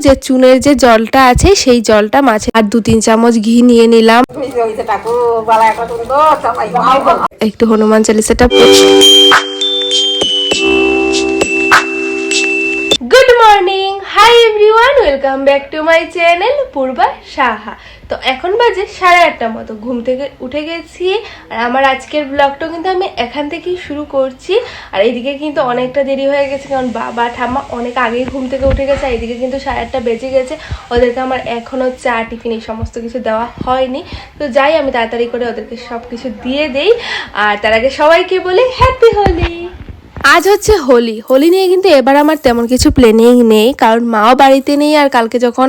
যে চুনের যে জলটা আছে সেই জলটা মাছে, আর 2-3 চামচ ঘি নিয়ে নিলাম। একটু হনুমান চালিসাটা। Good morning, hi everyone, welcome back to my channel Purba Saha. তো এখন বাজে 8:30 মতো, ঘুম থেকে উঠে গেছি। আর আমার আজকের ব্লগটা কিন্তু আমি এখান থেকেই শুরু করছি। আর এইদিকে কিন্তু অনেকটা দেরি হয়ে গেছে, কারণ বাবা ঠাম্মা অনেক আগেই ঘুম থেকে উঠে গেছে। আর এইদিকে কিন্তু 8:30 বেজে গেছে। ওদেরকে আমার এখনও চা টিফিন এই সমস্ত কিছু দেওয়া হয়নি। তো যাই, আমি তাড়াতাড়ি করে ওদেরকে সব কিছু দিয়ে দেই। আর তার আগে সবাইকে বলি হ্যাপি হোলি। আজ হচ্ছে হোলি। হোলি নিয়ে কিন্তু এবার আমার তেমন কিছু প্ল্যানিং নেই, কারণ মাও বাড়িতে নেই। আর কালকে যখন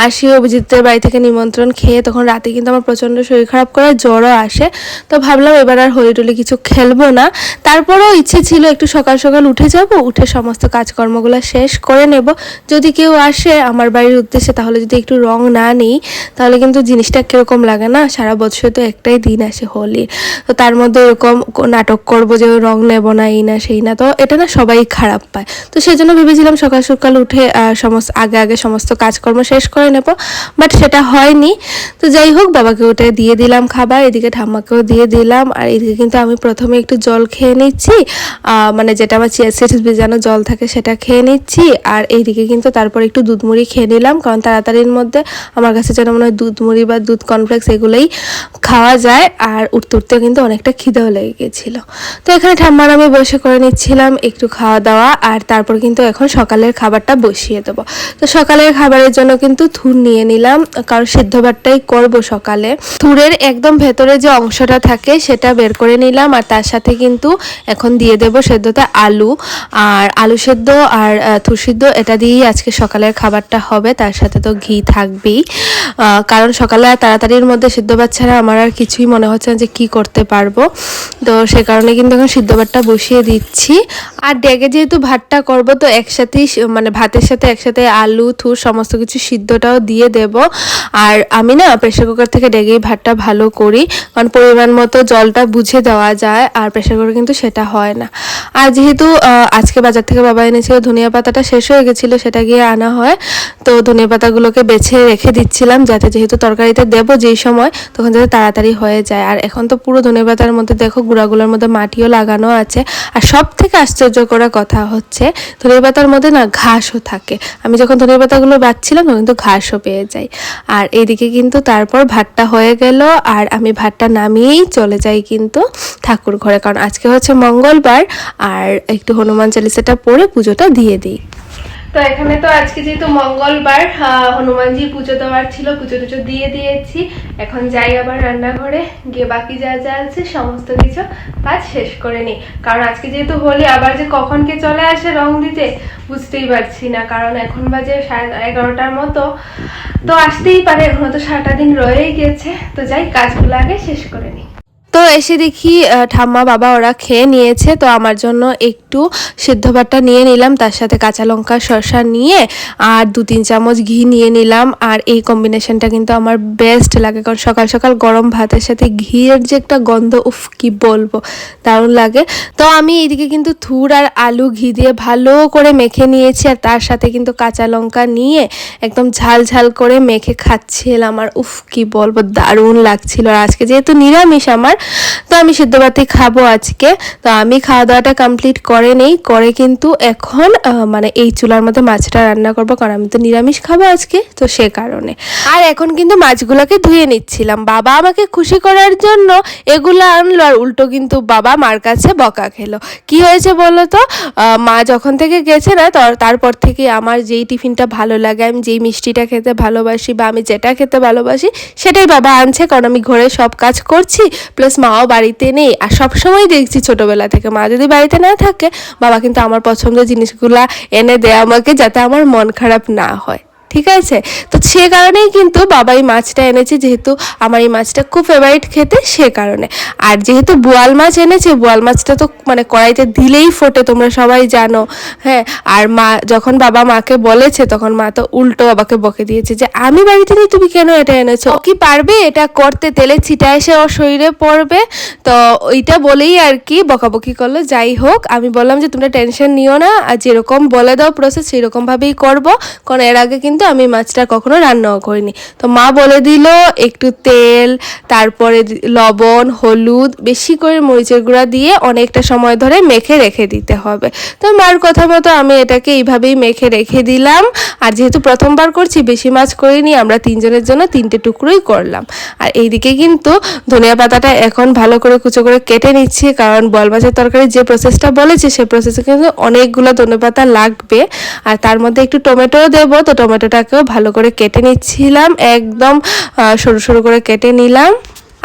আসি অভিজিতের বাড়ি থেকে নিমন্ত্রণ খেয়ে, তখন রাতে কিন্তু আমার প্রচণ্ড শরীর খারাপ করে জ্বরও আসে। তো ভাবলাম এবার আর হোলি টোলি কিছু খেলবো না। তারপরেও ইচ্ছে ছিল একটু সকাল সকাল উঠে যাব, উঠে সমস্ত কাজকর্মগুলো শেষ করে নেব। যদি কেউ আসে আমার বাড়ির উদ্দেশ্যে, তাহলে যদি একটু রং না নিই, তাহলে কিন্তু জিনিসটা কীরকম লাগে না। সারা বছর তো একটাই দিন আসে হোলি, তো তার মধ্যে এরকম নাটক করবো যে রং নেব না, এই না সেই না, তো এটা না সবাই খারাপ পায়। তো সেজন্য ভেবেছিলাম সকাল সকাল উঠে আগে সমস্ত কাজকর্ম শেষ করে নেব, বাট সেটা হয়নি। তো যাই হোক, বাবাকে উঠে দিয়ে দিলাম খাবার, এদিকে ঠাম্মাকেও দিয়ে দিলাম। আর এদিকে কিন্তু আমি প্রথমে একটু জল খেয়ে নিচ্ছি, মানে যেটা আমার চিয়া সিডস ভেজানো জল থাকে সেটা খেয়ে নিচ্ছি। আর এইদিকে কিন্তু তারপর একটু দুধ মুড়ি খেয়ে নিলাম, কারণ তাড়াতাড়ির মধ্যে আমার কাছে যেন মনে হয় দুধ মুড়ি বা দুধ কর্নফ্লেক্স এগুলোই খাওয়া যায়। আর উঠতে উঠতেও কিন্তু অনেকটা খিদেও লেগে গেছিলো। তো এখানে ঠাম্মার আমি বসে করে নিচ্ছিলাম একটু খাওয়া দাওয়া। আর তারপর কিন্তু এখন সকালের খাবারটা বসিয়ে দেবো। তো সকালের খাবারের জন্য কিন্তু থুর নিয়ে নিলাম, কারণ সিদ্ধ ভাতটাই করবো সকালে। থুরের একদম ভেতরে যে অংশটা থাকে সেটা বের করে নিলাম। আর তার সাথে কিন্তু এখন দিয়ে দেবো সেদ্ধতে আলু, আর আলু সেদ্ধ আর থুর সিদ্ধ, এটা দিয়েই আজকে সকালের খাবারটা হবে। তার সাথে তো ঘি থাকবেই, কারণ সকালে তাড়াতাড়ির মধ্যে সিদ্ধ ভাত ছাড়া আমার আর কিছুই মনে হচ্ছে না যে কী করতে পারবো। তো সে কারণে কিন্তু এখন সিদ্ধ ভাতটা বসিয়ে দিচ্ছি। আর ডেগে যেহেতু ভাতটা করব, তো একসাথেই মানে ভাতের সাথে একসাথে আলু থুর সমস্ত কিছু সিদ্ধটাও দিয়ে দেব। আর আমি না প্রেশার কুকার থেকে ডেগেই ভাতটা ভালো করি, কারণ পরিমাণ মতো জলটা বুঝে দেওয়া যায়, আর প্রেশার কুকারে কিন্তু সেটা হয় না। আর যেহেতু আজকে বাজার থেকে বাবা এনেছিল ধনিয়া পাতাটা শেষ হয়ে গেছিলো, সেটা গিয়ে আনা হয়। তো ধনিয়া পাতাগুলোকে বেছে রেখে দিচ্ছিলাম, যাতে যেহেতু তরকারিতে দেবো যেই সময়, তখন যাতে তাড়াতাড়ি হয়ে যায়। আর এখন তো পুরো ধনিয়া পাতার মধ্যে দেখো গুঁড়াগুলোর মধ্যে মাটিও লাগানো আছে। আর সব থেকে আশ্চর্য করা কথা হচ্ছে, ধনিয়া পাতার মধ্যে না ঘাসও থাকে। আমি যখন ধনিয়া পাতাগুলো বাছছিলাম তখন কিন্তু ঘাসও পেয়ে যাই। আর এইদিকে কিন্তু তারপর ভাতটা হয়ে গেল, আর আমি ভাতটা নামিয়েই চলে যাই কিন্তু ঠাকুর ঘরে, কারণ আজকে হচ্ছে মঙ্গলবার। আর একটু হনুমান চালিসাটা পড়ে পুজোটা দিয়ে দিই। তো এখানে তো আজকে যেহেতু মঙ্গলবার, হনুমানজি পুজো দেওয়ার ছিল, পুজো টুজো দিয়ে দিয়েছি। এখন যাই আবার রান্নাঘরে গিয়ে বাকি যা যা আছে সমস্ত কিছু কাজ শেষ করে নিই, কারণ আজকে যেহেতু হোলি, আবার যে কখন কে চলে আসে রং দিতে বুঝতেই পারছি না। কারণ এখন বাজে 11:30 মতো, তো আসতেই পারে, এখনো তো 7টা দিন রয়েই গেছে। তো যাই, কাজগুলো আগে শেষ করে নিই। তো এসে দেখি ঠাম্মা বাবা ওরা খেয়ে নিয়েছে। তো আমার জন্য একটু সিদ্ধ ভাতটা নিয়ে নিলাম, তার সাথে কাঁচা লঙ্কা শসা নিয়ে আর 2-3 চামচ ঘি নিয়ে নিলাম। আর এই কম্বিনেশনটা কিন্তু আমার বেস্ট লাগে, কারণ সকাল সকাল গরম ভাতের সাথে ঘিয়ের যে একটা গন্ধ, উফ কি বলবো, দারুণ লাগে। তো আমি এইদিকে কিন্তু থুর আর আলু ঘি দিয়ে ভালো করে মেখে নিয়েছি, আর তার সাথে কিন্তু কাঁচা লঙ্কা নিয়ে একদম ঝাল ঝাল করে মেখে খাচ্ছিলাম। আর উফ কি বলবো, দারুণ লাগছিল। আর আজকে যেহেতু নিরামিষ আমার, তো আমি সিদ্ধ ভাতই খাবো আজকে। তো আমি খাওয়া দাওয়াটা কমপ্লিট করে নেই, করে কিন্তু এখন মানে এই চুলার মধ্যে মাছটা রান্না করবো, কারণ আমি তো নিরামিষ খাবো আজকে, তো সে কারণে। আর এখন কিন্তু মাছগুলোকে ধুয়ে নিচ্ছিলাম। বাবা আমাকে খুশি করার জন্য এগুলো আনলো, আর উল্টো কিন্তু বাবা মার কাছে বকা খেলো। কি হয়েছে বলো তো, মা যখন থেকে গেছে না, তারপর থেকে আমার যেই টিফিনটা ভালো লাগে, আমি যেই মিষ্টিটা খেতে ভালোবাসি বা আমি যেটা খেতে ভালোবাসি, সেটাই বাবা আনছে। কারণ আমি ঘরে সব কাজ করছি, প্লাস মাও বাড়িতে নেই। আর সবসময় দেখছি ছোটোবেলা থেকে, মা যদি বাড়িতে না থাকে, বাবা কিন্তু আমার পছন্দের জিনিসগুলা এনে দেয় আমাকে, যাতে আমার মন খারাপ না হয়। ঠিক আছে, তো সে কারণেই কিন্তু বাবা এই মাছটা এনেছে, যেহেতু আমার এই মাছটা খুব ফেভারিট খেতে, সে কারণে। আর যেহেতু বোয়াল মাছ এনেছে, বোয়াল মাছটা তো মানে কড়াইতে দিলেই ফোটে, তোমরা সবাই জানো। হ্যাঁ, আর মা যখন বাবা মাকে বলেছে, তখন মা তো উল্টো বাবাকে বকে দিয়েছে যে আমি বাড়িতে নেই, তুমি কেন এটা এনেছো, ও কি পারবে এটা করতে, তেলে ছিটা এসে ওর শরীরে পড়বে। তো ওইটা বলেই আর কি বকাবকি করলো। যাই হোক, আমি বললাম যে তোমরা টেনশন নিও না, আর যেরকম বলে দাও প্রসেস সেরকমভাবেই করবো, কারণ এর আগে কিন্তু কিন্তু আমি মাছটা কখনো রান্নাও করিনি। তো মা বলে দিল একটু তেল, তারপরে লবণ, হলুদ, বেশি করে মরিচের গুঁড়া দিয়ে অনেকটা সময় ধরে মেখে রেখে দিতে হবে। তো মার কথা মতো আমি এটাকে এইভাবেই মেখে রেখে দিলাম। আর যেহেতু প্রথমবার করছি, বেশি মাছ করিনি, আমরা 3 জনের জন্য 3টে টুকরোই করলাম। আর এইদিকে কিন্তু ধনিয়া পাতাটা এখন ভালো করে কুচো করে কেটে নিচ্ছি, কারণ বোয়াল মাছের তরকারি যে প্রসেসটা বলেছে সে প্রসেসে কিন্তু অনেকগুলো ধনিয়া পাতা লাগবে। আর তার মধ্যে একটু টমেটোও দেবো, তো টমেটোটাকেও ভালো করে কেটে নিচ্ছিলাম, একদম সরু সরু করে কেটে নিলাম।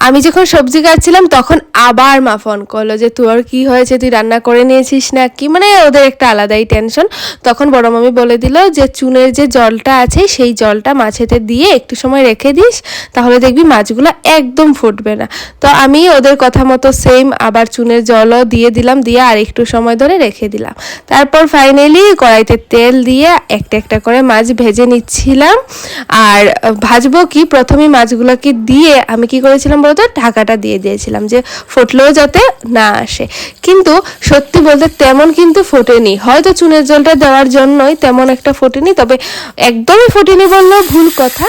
আমি যখন সবজি কাটছিলাম তখন আবার মা ফোন করলো যে তোর কি হয়েছে, তুই রান্না করে নিয়েছিস না কি, মানে ওদের একটা আলাদাই টেনশন। তখন বড় মামি বলে দিল যে চুনের যে জলটা আছে সেই জলটা মাছেতে দিয়ে একটু সময় রেখে দিস, তাহলে দেখবি মাছগুলো একদম ফুটবে না। তো আমি ওদের কথা মতো সেম আবার চুনের জলও দিয়ে দিলাম, দিয়ে আর একটু সময় ধরে রেখে দিলাম। তারপর ফাইনালি কড়াইতে তেল দিয়ে একটা একটা করে মাছ ভেজে নিচ্ছিলাম। আর ভাজবো কি, প্রথমেই মাছগুলোকে দিয়ে আমি কি করেছিলাম বলতো, ঢাকাটা দিয়ে দিয়েছিলাম যে ফুটলেও যাতে না আসে। কিন্তু সত্যি বলতে তেমন কিন্তু ফোটেনি, হয়তো চুনের জলটা দেওয়ার জন্যই তেমন একটা ফোটেনি, তবে একদমই ফোটেনি বললেও ভুল কথা,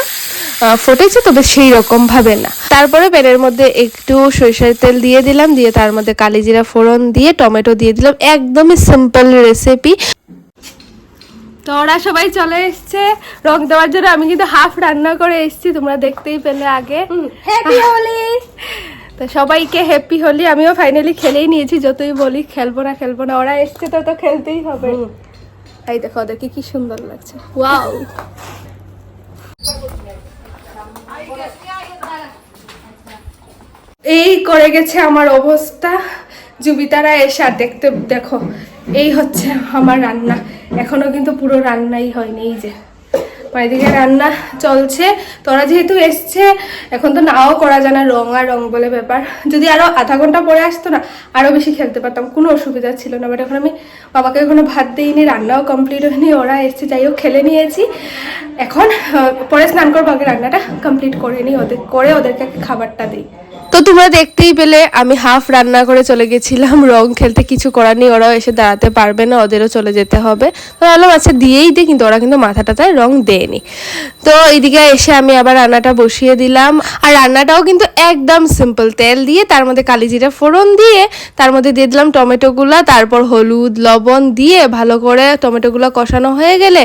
ফুটেছে তবে সেই রকম ভাবে না। তারপরে প্যানের মধ্যে একটু সরিষার তেল দিয়ে দিলাম, দিয়ে তার মধ্যে কালিজিরা ফোড়ন দিয়ে টমেটো দিয়ে দিলাম, একদমই সিম্পল রেসিপি। তো ওরা সবাই চলে এসছে রং দেওয়ার জন্য, আমি কিন্তু হাফ রান্না করে এসেছি, তোমরা দেখতেই পেলে আগে। হ্যাপি হোলি! তো সবাইকে হ্যাপি হোলি। আমিও ফাইনালি খেলেই নিয়েছি, যতই বলি খেলবো না, ওরা এসছে তো খেলতেই হবে। এই দেখো ওদেরকে কি সুন্দর লাগছে, ওয়াও! এই করে গেছে আমার অবস্থা। জুবিতারা এসে আর দেখতে দেখো, এই হচ্ছে আমার রান্না। এখনো কিন্তু পুরো রান্নাই হয়নি, এই যে এদিকে রান্না চলছে। তোরা যেহেতু এসছে, এখন তো নাও করা যায় না, রং আর রং বলে ব্যাপার। যদি আরো আধা ঘন্টা পরে আসতো না, আরো বেশি খেলতে পারতাম, কোনো অসুবিধা ছিল না। বাট এখন আমি বাবাকে এখনো ভাত দিইনি, রান্নাও কমপ্লিট হয়নি, ওরা এসছে, যাই হোক খেলে নিয়েছি। এখন পরে স্নান করবো, আগে রান্নাটা কমপ্লিট করে নিই, ওদেরকে খাবারটা দিই। তো তোমরা দেখতেই পেলে আমি হাফ রান্না করে চলে গেছিলাম রং খেলতে, কিছু করার নেই, ওরাও এসে দাঁড়াতে পারবে না, ওদেরও চলে যেতে হবে। তো ভাবলাম আচ্ছা দিয়েই দিই, কিন্তু ওরা কিন্তু মাথাটাতে রং দেয়নি। তো এইদিকে এসে আমি আবার রান্নাটা বসিয়ে দিলাম। আর রান্নাটাও কিন্তু একদম সিম্পল, তেল দিয়ে তার মধ্যে কালিজিরা ফোড়ন দিয়ে তার মধ্যে দিয়ে দিলাম টমেটোগুলো, তারপর হলুদ লবণ দিয়ে ভালো করে টমেটোগুলো কষানো হয়ে গেলে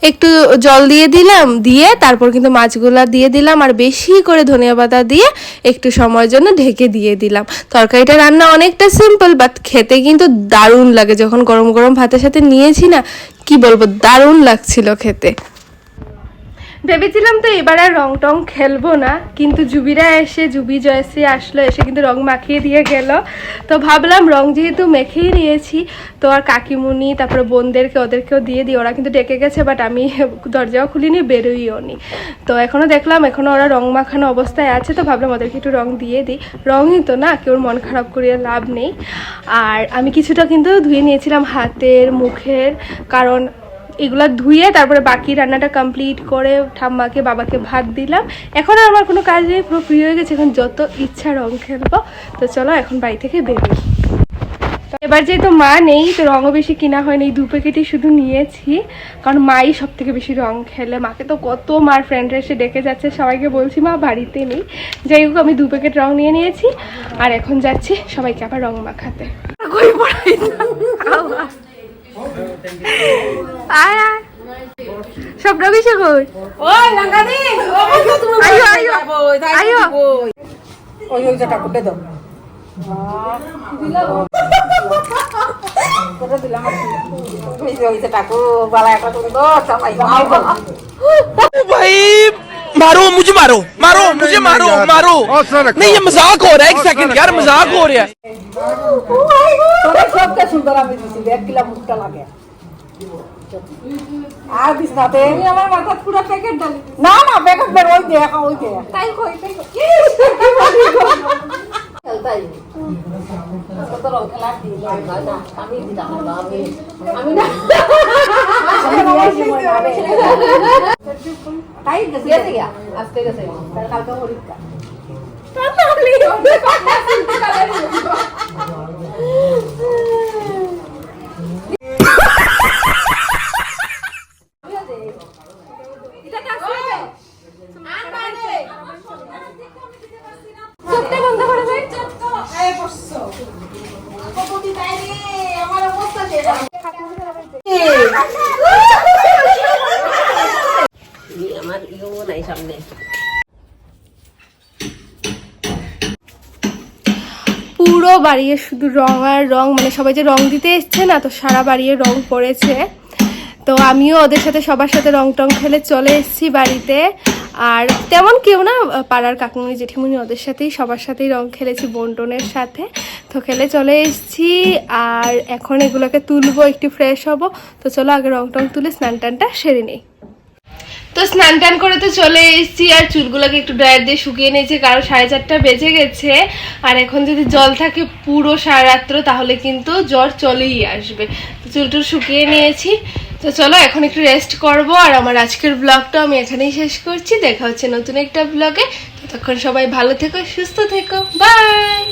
একটু জল দিয়ে দিলাম, দিয়ে তারপর কিন্তু মাছগুলা দিয়ে দিলাম, আর বেশি করে ধনিয়া পাতা দিয়ে একটু সময় জন্য ঢেকে দিয়ে দিলাম। তরকারিটা রান্না অনেকটা সিম্পল, বাট খেতে কিন্তু দারুণ লাগে। যখন গরম গরম ভাতের সাথে নিয়েছি না, কি বলবো, দারুণ লাগছিল খেতে। ভেবেছিলাম তো এবার আর রং টং খেলবো না, কিন্তু জুবি জয়শ্রী আসলো, এসে কিন্তু রং মাখিয়ে দিয়ে গেল। তো ভাবলাম রং যেহেতু মেখেই নিয়েছি, তো আর কাকিমুনি তারপরে বোনদেরকে ওদেরকেও দিয়ে দিই। ওরা কিন্তু ডেকে গেছে, বাট আমি দরজাও খুলিনি, বেরোইও নি। তো এখনও দেখলাম এখনও ওরা রং মাখানো অবস্থায় আছে, তো ভাবলাম ওদেরকে একটু রং দিয়ে দিই। রঙই তো না, কেউ মন খারাপ করিয়ে লাভ নেই। আর আমি কিছুটা কিন্তু ধুয়ে নিয়েছিলাম হাতের মুখের, কারণ এগুলো ধুয়ে তারপরে বাকি রান্নাটা কমপ্লিট করে ঠাম্মাকে বাবাকে ভাত দিলাম। এখন আর আমার কোনো কাজ নেই, পুরো ফ্রি হয়ে গেছে, এখন যত ইচ্ছা রং খেলবো। তো চলো এখন বাড়ি থেকে বেরোই। এবার যেহেতু মা নেই, তো রঙও বেশি কিনা হয়নি, 2 প্যাকেটই শুধু নিয়েছি, কারণ মাই সব থেকে বেশি রং খেলে। মাকে তো কত মার ফ্রেন্ডরা এসে ডেকে যাচ্ছে, সবাইকে বলছি মা বাড়িতে নেই। যাই হোক আমি 2 প্যাকেট রং নিয়ে নিয়েছি, আর এখন যাচ্ছি সবাইকে আবার রং মাখাতে। সব রবিশে কই ওই লাঙ্গানি আইও আইও আইও ওই ওই যেটা কোটে দাও কোটে দিলাম ওই ওই যেটা কো বালা একটা করে দাও সবাই যাও ভাই मारो मुझे मारो मारो मुझे मारो मारो नहीं ये मजाक हो रहा है 1 सेकंड यार मजाक हो रहा है सब का सुंदर আমি দিছি 1 কিলো মুটটা লাগে আর দিস না তে আমি আমার মাথা পুরো প্যাকেট ডালি না না প্যাকেট বের ওই দে ওই দে তাই কই তাই কত রং খেলা দিই না আমি দিতাম না আমি না তাই গেছে গিয়া আজকে গেছে কালকে পরীক্ষা তাহলে কথা শুনতে কালারি এটা আমার ইও নাই সামনে। পুরো বাড়িয়ে শুধু রং আর রং, মানে সবাই যে রং দিতে এসছে না, তো সারা বাড়িয়ে রং পড়েছে। তো আমিও ওদের সাথে সবার সাথে রং টং খেলে চলে এসেছি বাড়িতে। আর তেমন কেউ না, পাড়ার কাকুমনি জেঠিমুনি ওদের সাথেই সবার সাথেই রং খেলেছি, বোন টোনের সাথে। তো খেলে চলে এসেছি, আর এখন এগুলোকে তুলবো, একটু ফ্রেশ হব। তো চলো আগে রং টং তুলে স্নান টানটা সেরে নিই। তো স্নান টান করে তো চলে এসেছি, আর চুলগুলোকে একটু ড্রায়ার দিয়ে শুকিয়ে নিয়েছি, কারণ 4:30 বেজে গেছে। আর এখন যদি জল থাকে পুরো সারা রাত্র, তাহলে কিন্তু জ্বর চলেই আসবে। তো চুলটুল শুকিয়ে নিয়েছি। তো চলো এখন একটু রেস্ট করব। আর আমার আজকের ব্লগটা আমি এখানেই শেষ করছি। দেখা হচ্ছে নতুন একটা ব্লগে। ততক্ষণ সবাই ভালো থেকো, সুস্থ থেকো, বাই।